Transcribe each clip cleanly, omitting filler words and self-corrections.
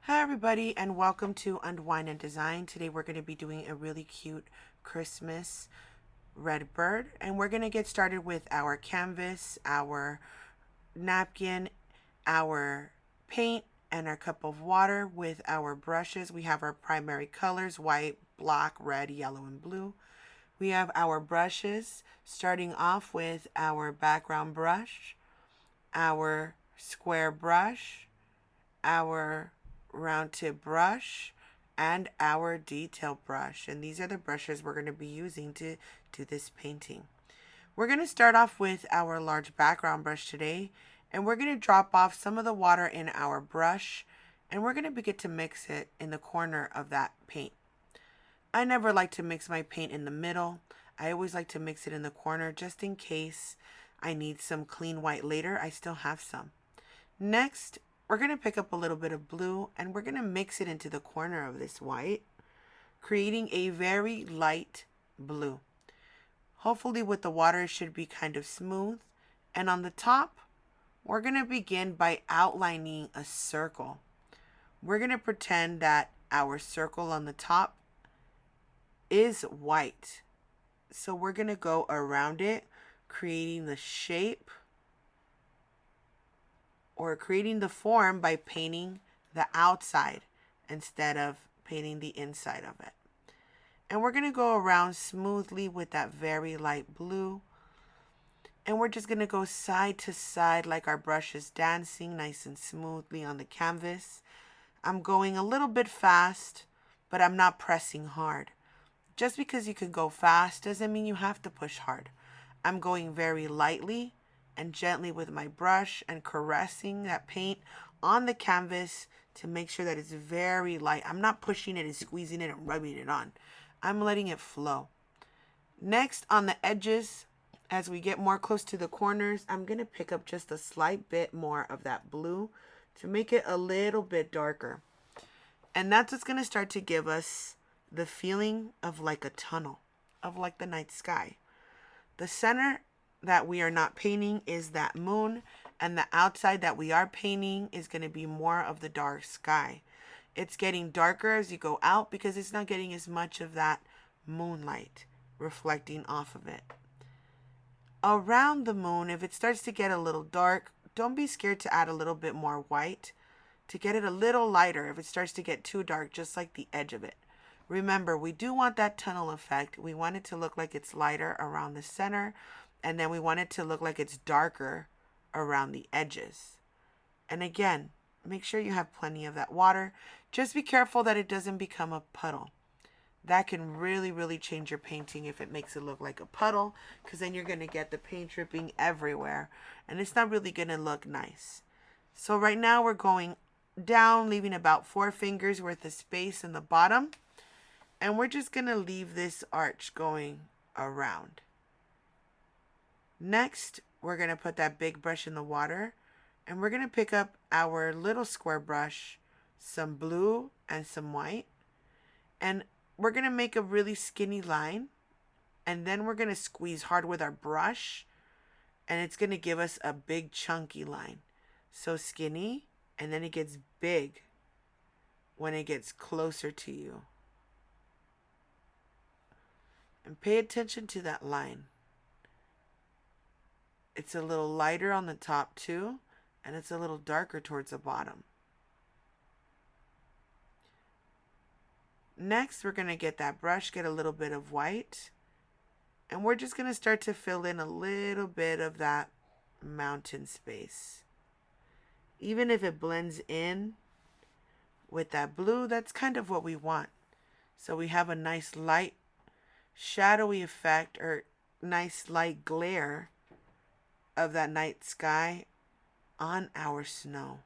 Hi everybody and welcome to Unwind and Design. Today we're going to be doing a really cute Christmas red bird, and we're going to get started with our canvas, our napkin, our paint, and our cup of water. With our brushes, we have our primary colors: white, black, red, yellow, and blue. We have our brushes, starting off with our background brush, our square brush, our round tip brush, and our detail brush. And these are the brushes we're going to be using to do this painting. We're going to start off with our large background brush today, and we're going to drop off some of the water in our brush, and we're going to begin to mix it in the corner of that paint. I never like to mix my paint in the middle. I always like to mix it in the corner just in case I need some clean white later. I still have some. Next, we're going to pick up a little bit of blue and we're going to mix it into the corner of this white, creating a very light blue. Hopefully with the water it should be kind of smooth. And on the top, we're going to begin by outlining a circle. We're going to pretend that our circle on the top is white. So we're going to go around it, creating the shape or creating the form by painting the outside instead of painting the inside of it. And we're going to go around smoothly with that very light blue. And we're just going to go side to side like our brush is dancing nice and smoothly on the canvas. I'm going a little bit fast, but I'm not pressing hard. Just because you can go fast doesn't mean you have to push hard. I'm going very lightly and gently with my brush and caressing that paint on the canvas to make sure that it's very light. I'm not pushing it and squeezing it and rubbing it on. I'm letting it flow. Next, on the edges, as we get more close to the corners, I'm going to pick up just a slight bit more of that blue to make it a little bit darker. And that's what's going to start to give us the feeling of like a tunnel, of like the night sky. The center that we are not painting is that moon, and the outside that we are painting is going to be more of the dark sky. It's getting darker as you go out because it's not getting as much of that moonlight reflecting off of it. Around the moon, if it starts to get a little dark, don't be scared to add a little bit more white to get it a little lighter if it starts to get too dark, just like the edge of it. Remember, we do want that tunnel effect. We want it to look like it's lighter around the center, and then we want it to look like it's darker around the edges. And again, make sure you have plenty of that water. Just be careful that it doesn't become a puddle. That can really, really change your painting if it makes it look like a puddle, because then you're going to get the paint dripping everywhere, and it's not really going to look nice. So right now we're going down, leaving about 4 fingers worth of space in the bottom. And we're just going to leave this arch going around. Next, we're going to put that big brush in the water. And we're going to pick up our little square brush, some blue and some white. And we're going to make a really skinny line. And then we're going to squeeze hard with our brush. And it's going to give us a big chunky line. So skinny, and then it gets big when it gets closer to you. And pay attention to that line. It's a little lighter on the top too, and it's a little darker towards the bottom. Next, we're going to get that brush, get a little bit of white, and we're just going to start to fill in a little bit of that mountain space. Even if it blends in with that blue, that's kind of what we want. So we have a nice light shadowy effect or nice light glare of that night sky on our snow.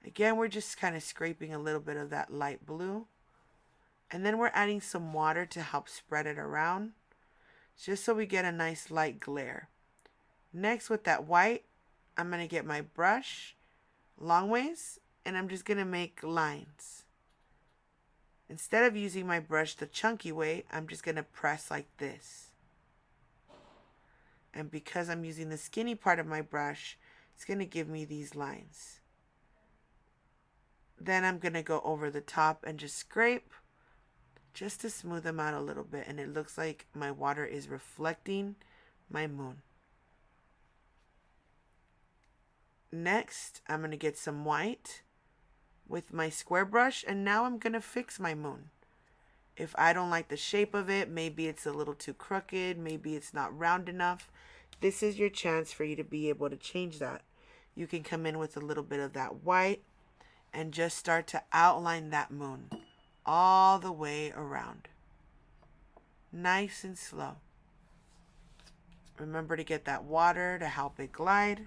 Again, we're just kind of scraping a little bit of that light blue, and then we're adding some water to help spread it around just so we get a nice light glare. Next, with that white, I'm going to get my brush long ways, and I'm just going to make lines. Instead of using my brush the chunky way, I'm just going to press like this. And because I'm using the skinny part of my brush, it's going to give me these lines. Then I'm going to go over the top and just scrape just to smooth them out a little bit. And it looks like my water is reflecting my moon. Next, I'm going to get some white with my square brush, and now I'm going to fix my moon. If I don't like the shape of it, maybe it's a little too crooked, maybe it's not round enough, this is your chance for you to be able to change that. You can come in with a little bit of that white and just start to outline that moon all the way around. Nice and slow. Remember to get that water to help it glide.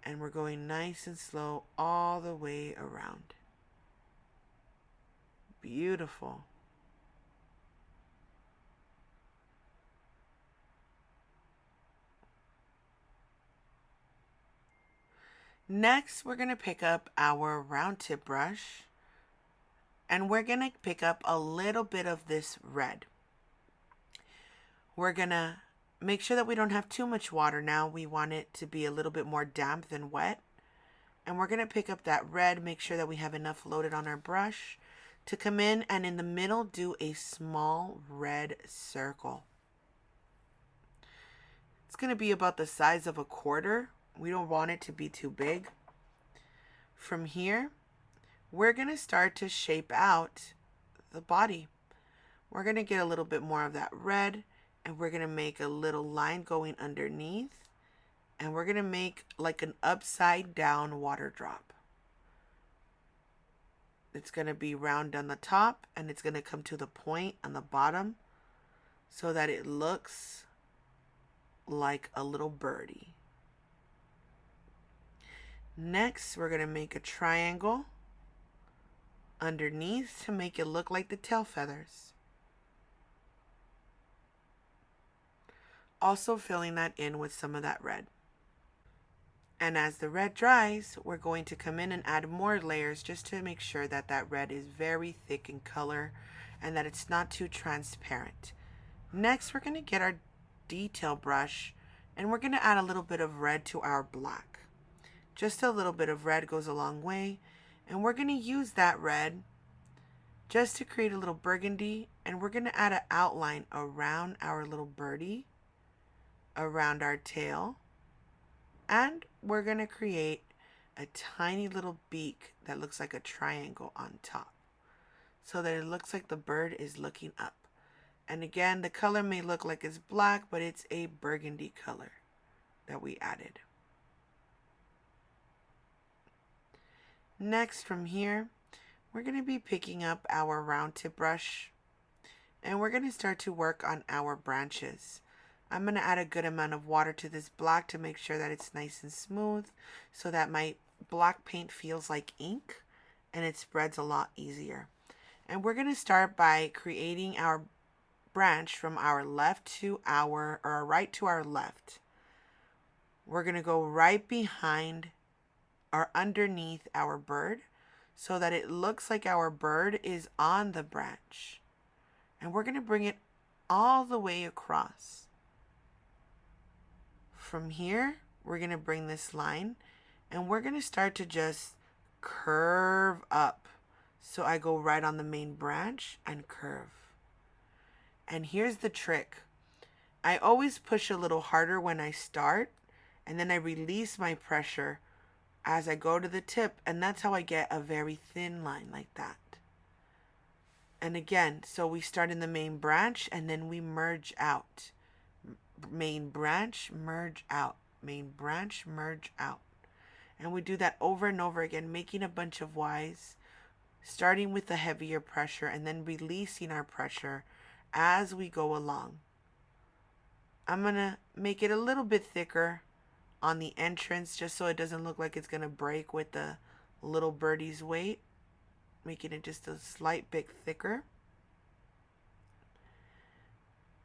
And we're going nice and slow all the way around. Beautiful. Next, we're going to pick up our round tip brush, and we're going to pick up a little bit of this red. We're going to make sure that we don't have too much water now. We want it to be a little bit more damp than wet. And we're going to pick up that red, make sure that we have enough loaded on our brush to come in and in the middle do a small red circle. It's going to be about the size of a quarter. We don't want it to be too big. From here, we're going to start to shape out the body. We're going to get a little bit more of that red, and we're going to make a little line going underneath, and we're going to make like an upside down water drop. It's going to be round on the top, and it's going to come to the point on the bottom so that it looks like a little birdie. Next, we're going to make a triangle underneath to make it look like the tail feathers. Also filling that in with some of that red. And as the red dries, we're going to come in and add more layers just to make sure that that red is very thick in color and that it's not too transparent. Next, we're going to get our detail brush and we're going to add a little bit of red to our black. Just a little bit of red goes a long way, and we're going to use that red just to create a little burgundy, and we're going to add an outline around our little birdie, around our tail, and we're going to create a tiny little beak that looks like a triangle on top so that it looks like the bird is looking up. And again, the color may look like it's black, but it's a burgundy color that we added. Next, from here, we're going to be picking up our round tip brush and we're going to start to work on our branches. I'm going to add a good amount of water to this black to make sure that it's nice and smooth so that my black paint feels like ink and it spreads a lot easier. And we're going to start by creating our branch from our left to our, or right to our left. We're going to go right behind or underneath our bird so that it looks like our bird is on the branch. And we're going to bring it all the way across. From here, we're going to bring this line and we're going to start to just curve up. So I go right on the main branch and curve. And here's the trick. I always push a little harder when I start, and then I release my pressure as I go to the tip, and that's how I get a very thin line like that. And again, so we start in the main branch and then we merge out. Main branch, merge out. Main branch, merge out. And we do that over and over again, making a bunch of Ys, starting with the heavier pressure and then releasing our pressure as we go along. I'm going to make it a little bit thicker on the entrance just so it doesn't look like it's going to break with the little birdie's weight, making it just a slight bit thicker.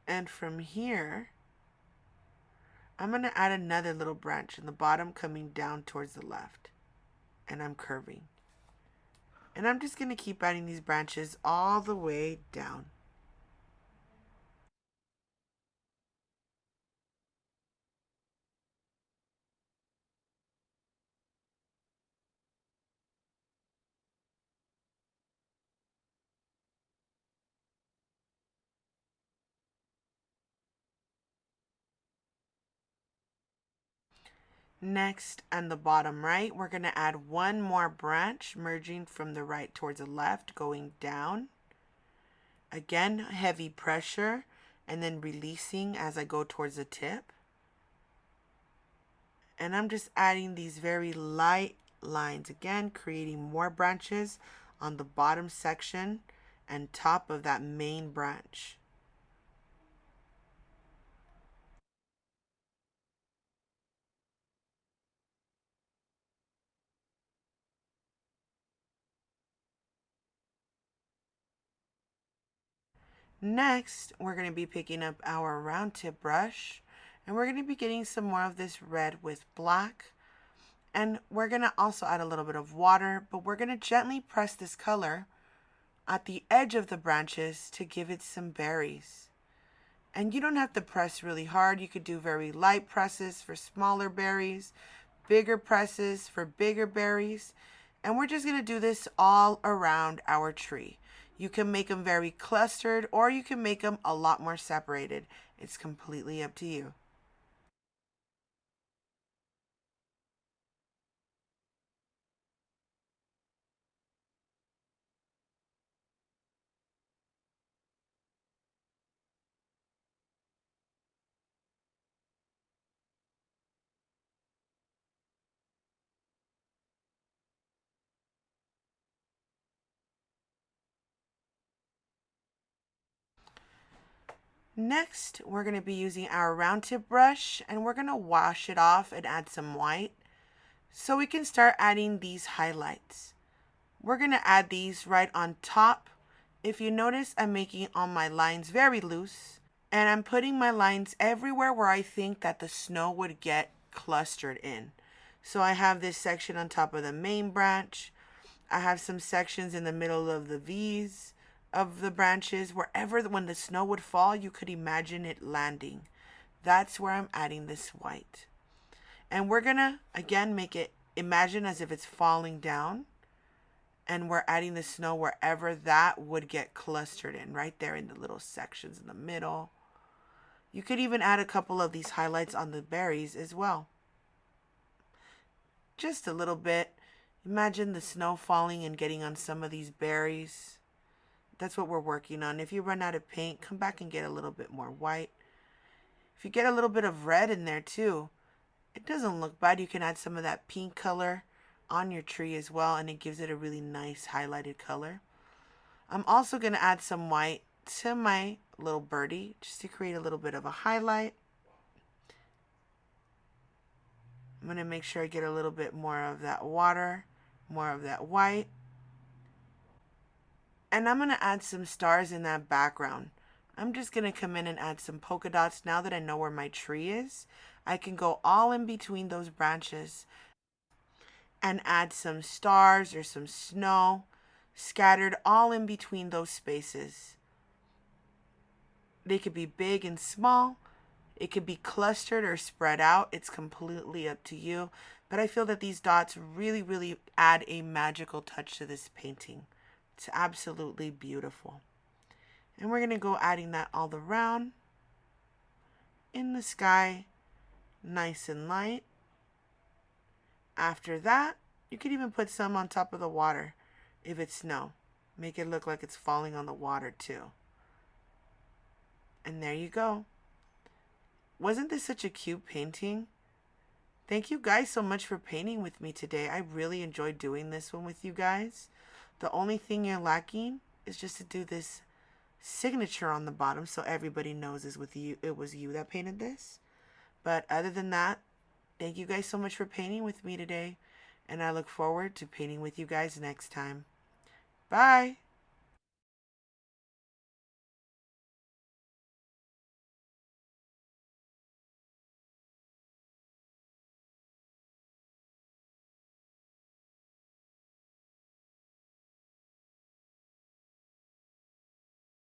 And from here, I'm going to add another little branch in the bottom coming down towards the left, and I'm curving. And I'm just going to keep adding these branches all the way down. Next, on the bottom right, we're going to add one more branch, merging from the right towards the left, going down. Again, heavy pressure, and then releasing as I go towards the tip. And I'm just adding these very light lines again, creating more branches on the bottom section and top of that main branch. Next, we're going to be picking up our round tip brush, and we're going to be getting some more of this red with black. And we're going to also add a little bit of water, but we're going to gently press this color at the edge of the branches to give it some berries. And you don't have to press really hard. You could do very light presses for smaller berries, bigger presses for bigger berries. And we're just going to do this all around our tree. You can make them very clustered, or you can make them a lot more separated. It's completely up to you. Next, we're going to be using our round tip brush, and we're going to wash it off and add some white so we can start adding these highlights. We're going to add these right on top. If you notice, I'm making all my lines very loose, and I'm putting my lines everywhere where I think that the snow would get clustered in. So I have this section on top of the main branch. I have some sections in the middle of the V's of the branches. Wherever when the snow would fall, you could imagine it landing. That's where I'm adding this white. And we're gonna, again, make it imagine as if it's falling down. And we're adding the snow wherever that would get clustered in, right there in the little sections in the middle. You could even add a couple of these highlights on the berries as well. Just a little bit. Imagine the snow falling and getting on some of these berries. That's what we're working on. If you run out of paint, come back and get a little bit more white. If you get a little bit of red in there too, it doesn't look bad. You can add some of that pink color on your tree as well, and it gives it a really nice highlighted color. I'm also going to add some white to my little birdie just to create a little bit of a highlight. I'm going to make sure I get a little bit more of that water, more of that white. And I'm going to add some stars in that background. I'm just going to come in and add some polka dots. Now that I know where my tree is, I can go all in between those branches and add some stars or some snow scattered all in between those spaces. They could be big and small. It could be clustered or spread out. It's completely up to you. But I feel that these dots really, really add a magical touch to this painting. It's absolutely beautiful. And we're going to go adding that all around in the sky, nice and light. After that, you could even put some on top of the water if it's snow. Make it look like it's falling on the water too. And there you go. Wasn't this such a cute painting? Thank you guys so much for painting with me today. I really enjoyed doing this one with you guys. The only thing you're lacking is just to do this signature on the bottom so everybody knows it was you that painted this. But other than that, thank you guys so much for painting with me today, and I look forward to painting with you guys next time. Bye!